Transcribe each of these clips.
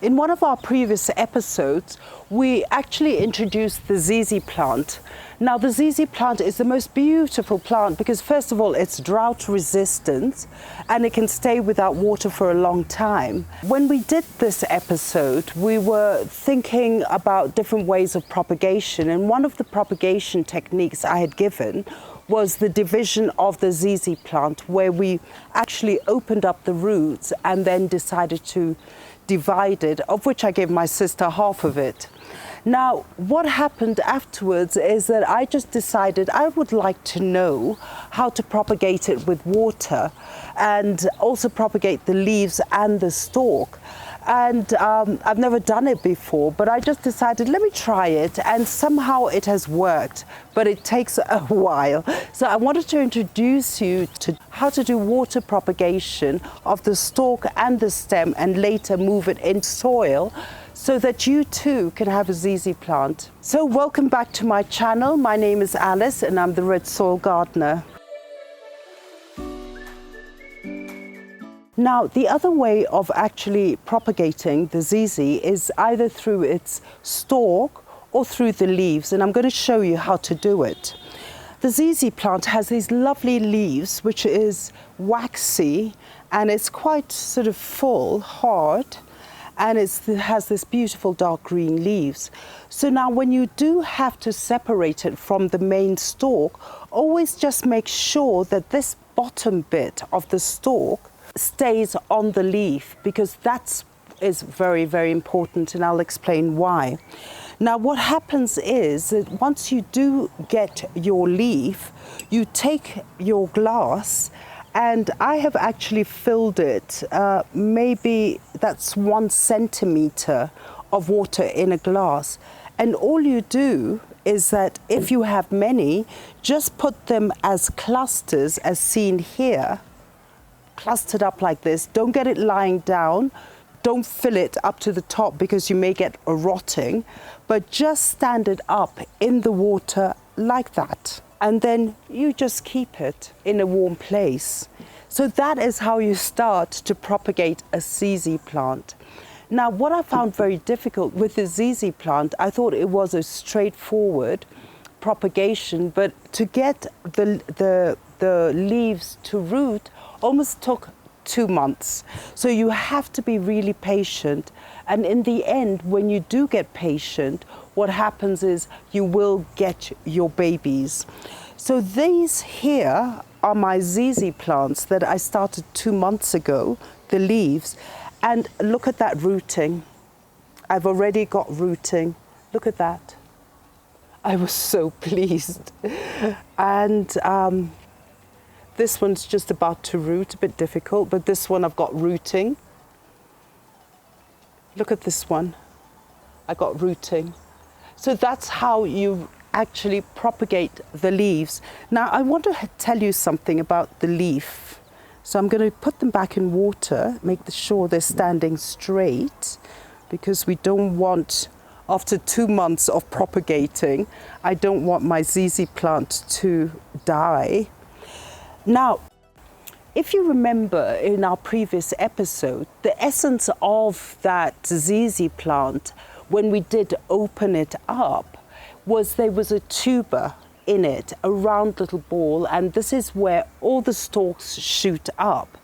In one of our previous episodes, we actually introduced the ZZ plant. Now, the ZZ plant is the most beautiful plant because, first of all, it's drought resistant and it can stay without water for a long time. When we did this episode, we were thinking about different ways of propagation, and one of the propagation techniques I had given was the division of the ZZ plant, where we actually opened up the roots and then decided to divide it, of which I gave my sister half of it. Now, what happened afterwards is that I just decided I would like to know how to propagate it with water and also propagate the leaves and the stalk. And I've never done it before, but I just decided, let me try it, and somehow it has worked, but it takes a while. So I wanted to introduce you to how to do water propagation of the stalk and the stem and later move it in soil so that you too can have a ZZ plant. So welcome back to my channel. My name is Alice and I'm the Red Soil Gardener. Now, the other way of actually propagating the ZZ is either through its stalk or through the leaves, and I'm going to show you how to do it. The ZZ plant has these lovely leaves, which is waxy, and it's quite sort of full, hard, and it has this beautiful dark green leaves. So now when you do have to separate it from the main stalk, always just make sure that this bottom bit of the stalk stays on the leaf, because that is very, very important, and I'll explain why. Now, what happens is that once you do get your leaf, you take your glass, and I have actually filled it, maybe that's 1 centimeter of water in a glass. And all you do is that if you have many, just put them as clusters as seen here, clustered up like this. Don't get it lying down. Don't fill it up to the top because you may get a rotting, but just stand it up in the water like that. And then you just keep it in a warm place. So that is how you start to propagate a ZZ plant. Now, what I found very difficult with the ZZ plant, I thought it was a straightforward propagation, but to get the leaves to root almost took 2 months. So you have to be really patient. And in the end, when you do get patient, what happens is you will get your babies. So these here are my ZZ plants that I started 2 months ago, the leaves. And look at that rooting. I've already got rooting. Look at that. I was so pleased. And this one's just about to root, a bit difficult, but this one I've got rooting. Look at this one. I got rooting. So that's how you actually propagate the leaves. Now, I want to tell you something about the leaf. So I'm going to put them back in water, make sure they're standing straight, because we don't want, after 2 months of propagating, I don't want my ZZ plant to die. Now, if you remember in our previous episode, the essence of that ZZ plant, when we did open it up, was there was a tuber in it, a round little ball, and this is where all the stalks shoot up.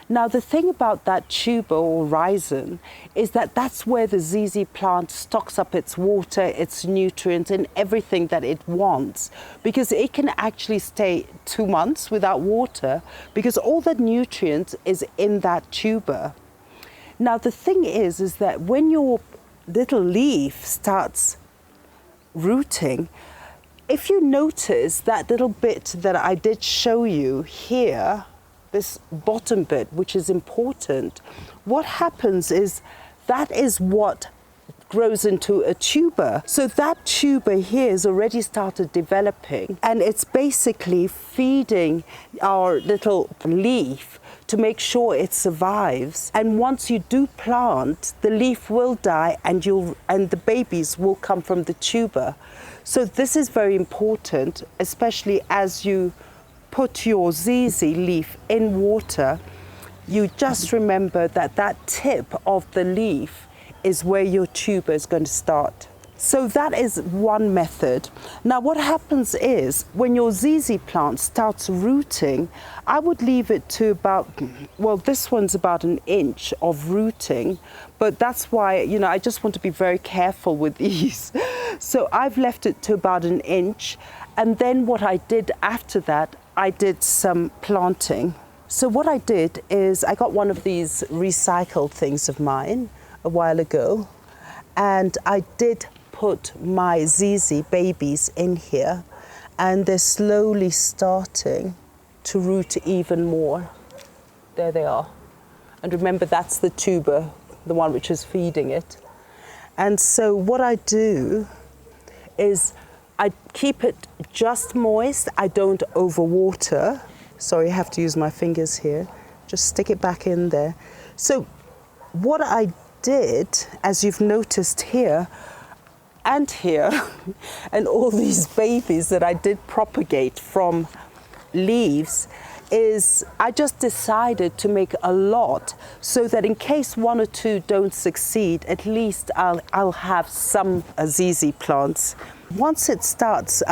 Now, the thing about that tuber or rhizome is that that's where the ZZ plant stocks up its water, its nutrients, and everything that it wants, because it can actually stay 2 months without water because all the nutrients is in that tuber. Now, the thing is that when your little leaf starts rooting, if you notice that little bit that I did show you here, this bottom bit, which is important, what happens is that is what grows into a tuber. So that tuber here has already started developing, and it's basically feeding our little leaf to make sure it survives. And once you do plant, the leaf will die and the babies will come from the tuber. So this is very important, especially as you put your ZZ leaf in water. You just remember that that tip of the leaf is where your tuber is going to start. So that is one method. Now what happens is when your ZZ plant starts rooting, I would leave it to about, well, this one's about an inch of rooting, but that's why, you know, I just want to be very careful with these. So I've left it to about an inch. And then what I did after that, I did some planting. So what I did is I got one of these recycled things of mine a while ago, and I did put my ZZ babies in here, and they're slowly starting to root even more. There they are. And remember, that's the tuber, the one which is feeding it. And so what I do is I keep it just moist. I don't overwater. Sorry, I have to use my fingers here. Just stick it back in there. So what I did, as you've noticed here, and here, and all these babies that I did propagate from leaves, is I just decided to make a lot so that in case one or two don't succeed, at least I'll have some ZZ plants. Once it starts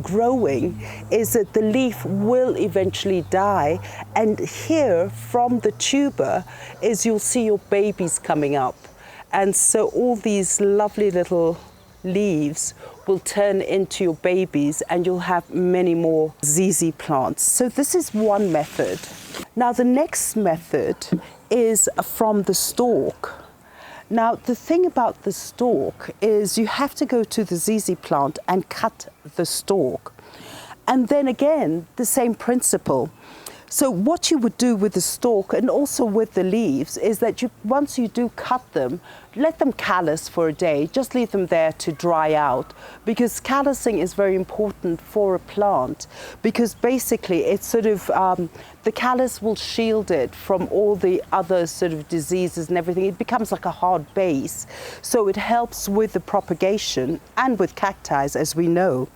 growing, is that the leaf will eventually die, and here from the tuber is you'll see your babies coming up, and so all these lovely little leaves will turn into your babies and you'll have many more ZZ plants. So this is one method. Now the next method is from the stalk. Now the thing about the stalk is you have to go to the ZZ plant and cut the stalk. And then again, the same principle. So what you would do with the stalk and also with the leaves is that once you do cut them, let them callus for a day. Just leave them there to dry out, because callusing is very important for a plant, because basically it's sort of, the callus will shield it from all the other sort of diseases and everything. It becomes like a hard base. So it helps with the propagation and with cacti, as we know.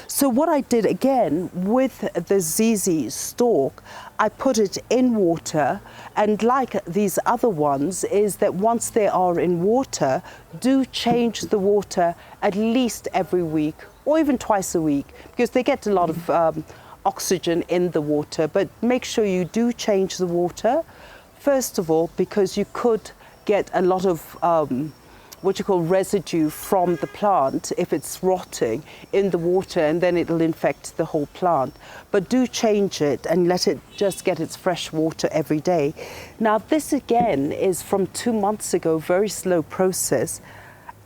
So what I did again with the ZZ stalk, I put it in water, and like these other ones is that once they are in water, do change the water at least every week or even twice a week, because they get a lot of oxygen in the water. But make sure you do change the water, first of all, because you could get a lot of what you call residue from the plant if it's rotting in the water, and then it'll infect the whole plant. But do change it and let it just get its fresh water every day. Now this again is from 2 months ago, very slow process.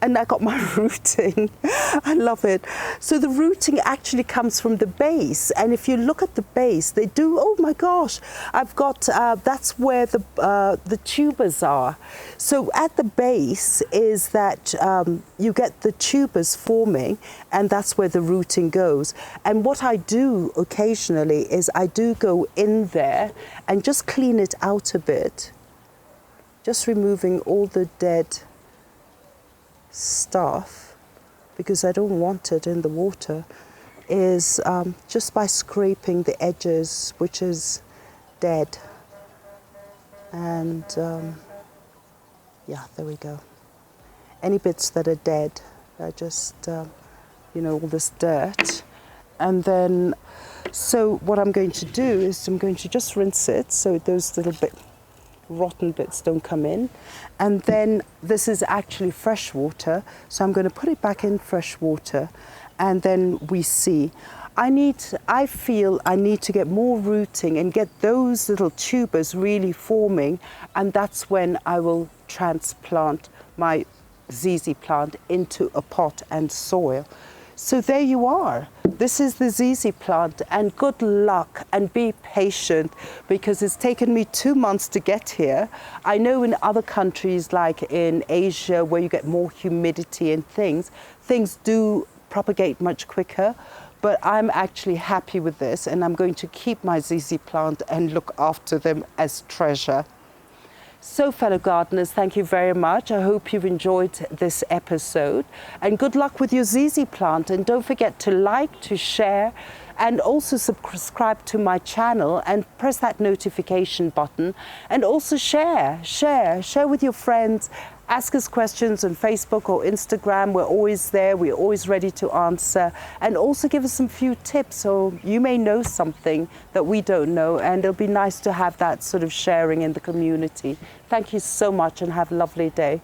And I got my rooting. I love it. So the rooting actually comes from the base. And if you look at the base, they do, oh my gosh, I've got, that's where the tubers are. So at the base is that you get the tubers forming, and that's where the rooting goes. And what I do occasionally is I do go in there and just clean it out a bit, just removing all the dead stuff, because I don't want it in the water, is just by scraping the edges, which is dead. And yeah, there we go. Any bits that are dead are just, you know, all this dirt. And then, so what I'm going to do is I'm going to just rinse it so those little rotten bits don't come in. And then this is actually fresh water, so I'm going to put it back in fresh water, and then we see. I feel I need to get more rooting and get those little tubers really forming, and that's when I will transplant my ZZ plant into a pot and soil. So there you are. This is the ZZ plant, and good luck and be patient, because it's taken me 2 months to get here. I know in other countries like in Asia where you get more humidity and things do propagate much quicker, but I'm actually happy with this, and I'm going to keep my ZZ plant and look after them as treasure. So fellow gardeners, thank you very much. I hope you've enjoyed this episode, and good luck with your ZZ plant, and don't forget to like, to share, and also subscribe to my channel and press that notification button, and also share with your friends. Ask us questions on Facebook or Instagram. We're always there. We're always ready to answer. And also give us some few tips, so you may know something that we don't know, and it'll be nice to have that sort of sharing in the community. Thank you so much and have a lovely day.